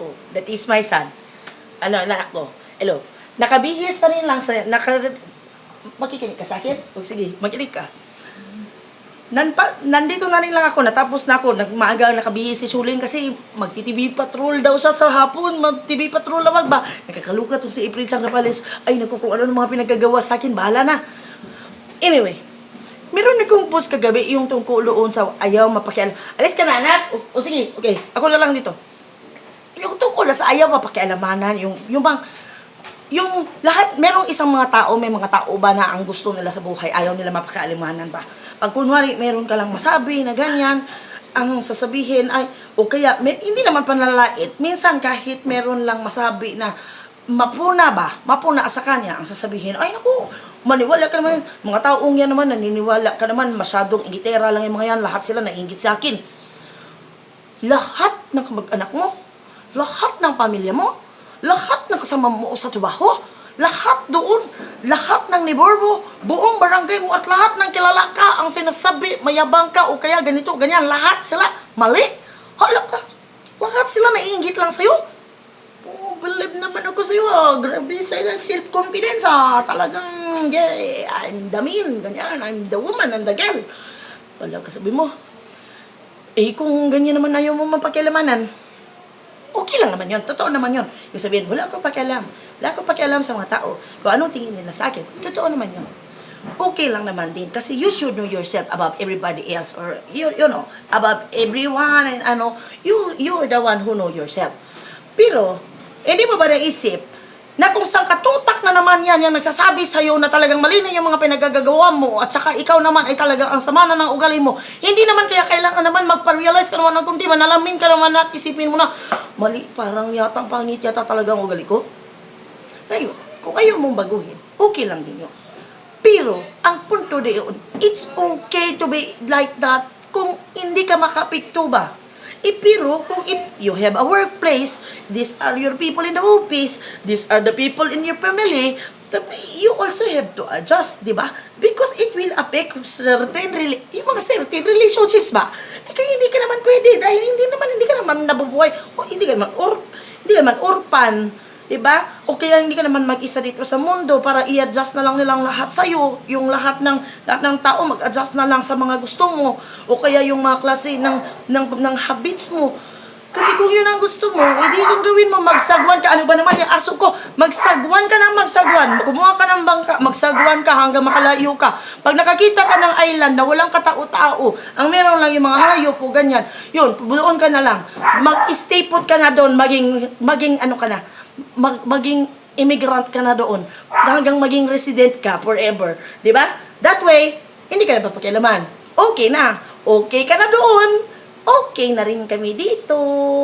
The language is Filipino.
ko, that is my son, anak ko, hello, nakabihis na rin lang sa, makikinig ka sa akin? O sige, makinig ka. Nandito na rin lang ako, natapos na ako, maaga nakabihis si Suling kasi magti-TV patrol daw siya sa hapon, mag-TV patrol na ba? Nakakalukat si April Chang Napales, ay naku, kung ano ng mga pinagagawa sa akin, bahala na. Anyway, meron akong post kagabi yung tungkol doon sa ayaw mapakialam. Alis ka na, anak? O sige, okay, ako na lang dito. Yung tungkol sa ayaw mapakialamanan, yung lahat, merong isang mga tao, may mga tao ba na ang gusto nila sa buhay, ayaw nila mapakialamanan ba? Pag kunwari, meron ka lang masabi na ganyan, ang sasabihin ay, o kaya, hindi naman panlalait, minsan kahit meron lang masabi na, mapuna sa kanya, ang sasabihin, ay naku, maniwala ka naman, mga taong yan naman, naniniwala ka naman, masyadong ingitera lang yung mga yan, lahat sila nainggit sa akin. Lahat ng kamag-anak mo, lahat ng pamilya mo, lahat ng kasama mo sa trabaho, lahat doon, lahat ng neighbor mo, buong barangay mo at lahat ng kilala ka, ang sinasabi, mayabang ka o kaya ganito, ganyan, lahat sila mali. Hala ka, lahat sila naiinggit lang sa'yo. Oh, believe naman ako sa'yo, grabe sa self-confidence, talagang, yeah, I'm the man, ganyan, I'm the woman, I'm the girl. Wala ka sabi mo, kung ganyan naman ayaw mo mapakialamanan, okay lang naman yun. Totoo naman yun. Yung sabihin, wala akong pakialam. Wala akong pakialam sa mga tao. Kung anong tingin nila sa akin, totoo naman yun. Okay lang naman din. Kasi you should know yourself above everybody else. Or, you know, above everyone. And you're the one who know yourself. Pero, hindi mo ba naisip na kung saan katutak na naman yan, yung nagsasabi sa'yo na talagang mali na yung mga pinagagagawa mo at saka ikaw naman ay talagang ang sama na ng ugali mo, hindi naman kaya kailangan naman magpa-realize ka naman ng kundi, manalamin ka naman at isipin mo na, mali, parang yatang pangit yata talagang ugali ko. Ngayon, kung ayaw mong baguhin, okay lang din yun. Pero, ang punto doon, it's okay to be like that kung hindi ka makapikto ba? Pero kung if you have a workplace, these are your people in the office, these are the people in your family, you also have to adjust, di ba? Because it will affect yung mga certain relationships ba? Kaya hindi ka naman pwede dahil hindi ka naman nabubuhay o hindi ka naman orphan, di ba? O kaya hindi ka naman mag-isa dito sa mundo para i-adjust na lang nilang lahat sa'yo, yung lahat ng tao mag-adjust na lang sa mga gusto mo, o kaya yung mga klase ng habits mo. Kasi kung yun ang gusto mo, hindi yung gawin mo, magsagwan ka. Ano ba naman yung aso ko? Magsagwan ka ng magsagwan. Kumuha ka ng bangka, magsagwan ka hanggang makalayo ka. Pag nakakita ka ng island na walang katao-tao, ang meron lang yung mga hayop o ganyan, yun, doon ka na lang. Mag-stay put ka na doon, maging ano ka na, maging immigrant ka na doon hanggang maging resident ka forever, di ba? That way, hindi ka na papakialaman. Okay na. Okay ka na doon. Okay na rin kami dito.